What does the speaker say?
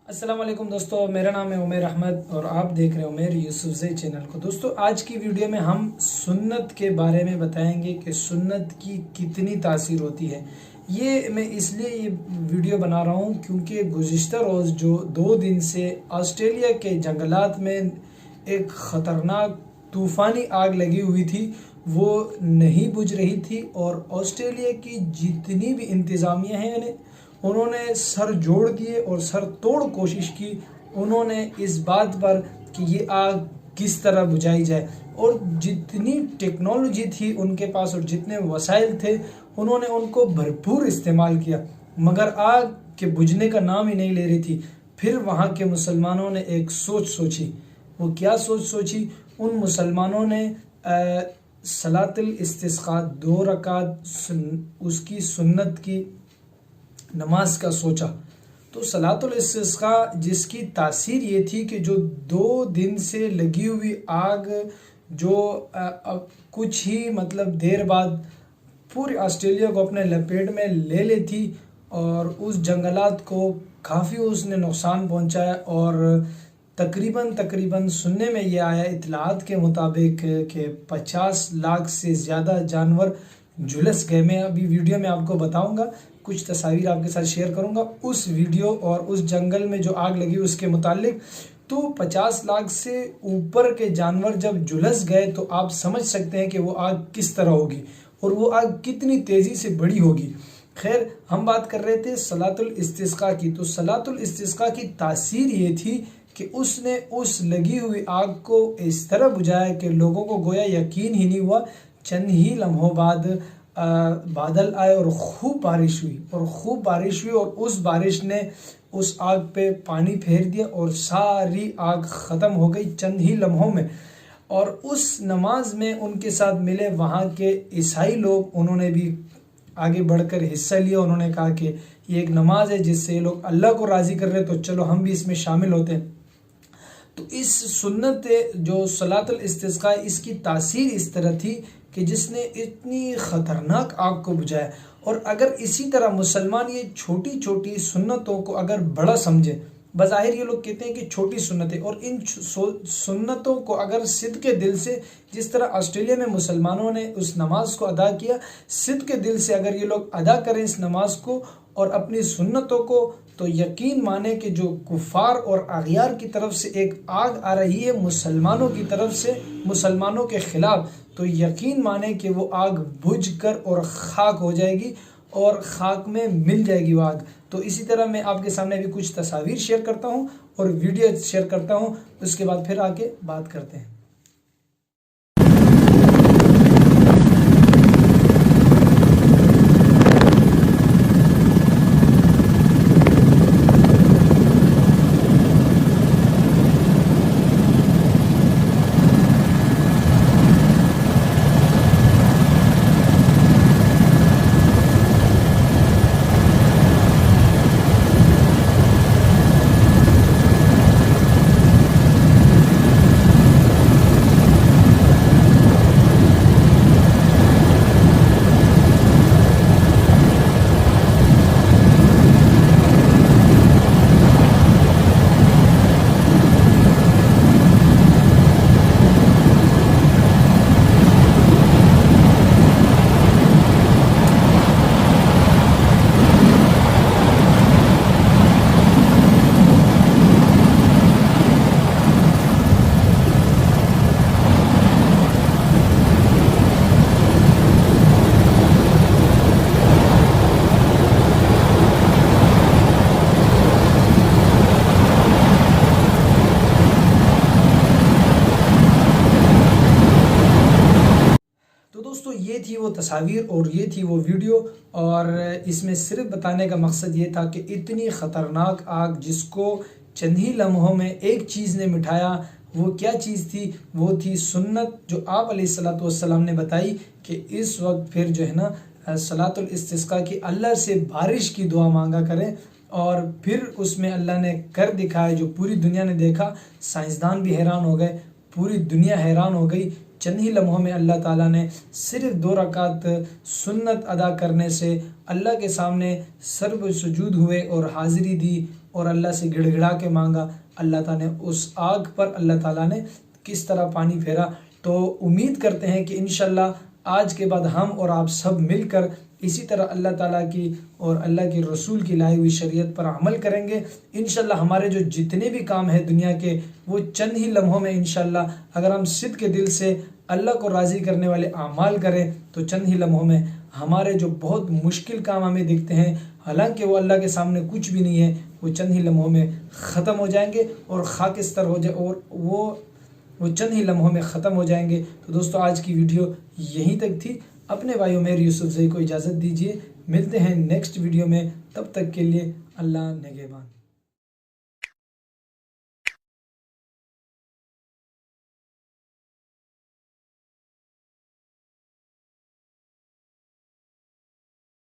अस्सलाम वालेकुम दोस्तों, मेरा नाम है उमेर अहमद और आप देख रहे हैं उमेर यूसुफजई चैनल को। दोस्तों, आज की वीडियो में हम सुन्नत के बारे में बताएंगे कि सुन्नत की कितनी तासीर होती है। ये मैं इसलिए ये वीडियो बना रहा हूँ क्योंकि गुज़िश्ता रोज़ जो 2 दिन से ऑस्ट्रेलिया के जंगलात में एक ख़तरनाक तूफ़ानी आग लगी हुई थी, वो नहीं बुझ रही थी और ऑस्ट्रेलिया की जितनी भी इंतज़ामिया हैं यानी उन्होंने सर जोड़ दिए और सर तोड़ कोशिश की। उन्होंने इस बात पर कि ये आग किस तरह बुझाई जाए और जितनी टेक्नोलॉजी थी उनके पास और जितने वसाइल थे उन्होंने उनको भरपूर इस्तेमाल किया, मगर आग के बुझने का नाम ही नहीं ले रही थी। फिर वहाँ के मुसलमानों ने एक सोच सोची। वो क्या सोच सोची? उन मुसलमानों ने सलातुल इस्तिस्का 2 रकात उसकी सुन्नत की नमाज का सोचा। तो सलातुल इस्तिस्का जिसकी तासीर ये थी कि जो 2 दिन से लगी हुई आग जो कुछ ही मतलब देर बाद पूरे ऑस्ट्रेलिया को अपने लपेट में ले लेती और उस जंगलात को काफ़ी उसने नुकसान पहुंचाया और तकरीबन सुनने में ये आया इत्तलात के मुताबिक कि 50 लाख से ज़्यादा जानवर झुलस गए। मैं अभी वीडियो में आपको बताऊंगा, कुछ तस्वीर आपके साथ शेयर करूंगा उस वीडियो और उस जंगल में जो आग लगी उसके मुतालिक। तो 50 लाख से ऊपर के जानवर जब झुलस गए तो आप समझ सकते हैं कि वो आग किस तरह होगी और वो आग कितनी तेज़ी से बड़ी होगी। खैर, हम बात कर रहे थे सलातुल इस्तिस्का की। तो सलातुल इस्तिस्का की तासीर ये थी कि उसने उस लगी हुई आग को इस तरह बुझाया कि लोगों को गोया यकीन ही नहीं हुआ। चंद ही लम्हों बाद बादल आए और खूब बारिश हुई और उस बारिश ने उस आग पे पानी फेर दिया और सारी आग ख़त्म हो गई चंद ही लम्हों में। और उस नमाज में उनके साथ मिले वहाँ के ईसाई लोग, उन्होंने भी आगे बढ़कर हिस्सा लिया। उन्होंने कहा कि ये एक नमाज है जिससे ये लोग अल्लाह को राज़ी कर रहे हैं, तो चलो हम भी इसमें शामिल होते हैं। तो इस सुन्नत जो सलातुल इस्तिस्का इसकी तासीर इस तरह थी कि जिसने इतनी ख़तरनाक आग को बुझाया। और अगर इसी तरह मुसलमान ये छोटी छोटी सुन्नतों को अगर बड़ा समझे, बज़ाहिर ये लोग कहते हैं कि छोटी सुन्नतें, और इन सुन्नतों को अगर सिद्क़ के दिल से, जिस तरह ऑस्ट्रेलिया में मुसलमानों ने उस नमाज को अदा किया, सिद्क़ के दिल से अगर ये लोग अदा करें इस नमाज को और अपनी सुन्नतों को, तो यकीन माने कि जो कुफार और अगियार की तरफ से एक आग आ रही है मुसलमानों की तरफ से, मुसलमानों के ख़िलाफ़, तो यकीन माने कि वो आग बुझ कर और ख़ाक हो जाएगी और ख़ाक में मिल जाएगी वो आग। तो इसी तरह मैं आपके सामने अभी कुछ तस्वीर शेयर करता हूँ और वीडियो शेयर करता हूँ, उसके बाद फिर आके बात करते हैं। ये थी वो तस्वीर और ये थी वो वीडियो, और इसमें सिर्फ बताने का मकसद ये था कि इतनी ख़तरनाक आग जिसको चंद ही लम्हों में एक चीज़ ने मिटाया, वो क्या चीज़ थी? वो थी सुन्नत जो आप अलैहिस्सलातु वस्सलाम ने बताई कि इस वक्त फिर जो है ना सलातुल इस्तिस्का की अल्लाह से बारिश की दुआ मांगा करें। और फिर उसमें अल्लाह ने कर दिखाया जो पूरी दुनिया ने देखा। साइंसदान भी हैरान हो गए, पूरी दुनिया हैरान हो गई। चंद ही लम्हों में अल्लाह ताला ने सिर्फ 2 रकात सुन्नत अदा करने से अल्लाह के सामने सर्व सुजूद हुए और हाज़िरी दी और अल्लाह से गिड़गिड़ा के मांगा, अल्लाह ताला ने उस आग पर अल्लाह ताला ने किस तरह पानी फेरा। तो उम्मीद करते हैं कि इंशाल्लाह आज के बाद हम और आप सब मिलकर इसी तरह अल्लाह ताला की और अल्लाह के रसूल की लाई हुई शरीयत पर अमल करेंगे। इंशाल्लाह हमारे जो जितने भी काम है दुनिया के, वो चंद ही लम्हों में इंशाल्लाह अगर हम सिद्ध के दिल से अल्लाह को राज़ी करने वाले अमाल करें तो चंद ही लम्हों में हमारे जो बहुत मुश्किल काम हमें दिखते हैं, हालांकि वो अल्लाह के सामने कुछ भी नहीं है, वो चंद ही लम्हों में ख़त्म हो जाएंगे और खाकिस्तर हो जाए और वो चंद ही लम्हों में ख़त्म हो जाएंगे। तो दोस्तों आज की वीडियो यहीं तक थी। अपने भाई उमैर यूसुफज़ई को इजाज़त दीजिए, मिलते हैं नेक्स्ट वीडियो में, तब तक के लिए अल्लाह निगहबान।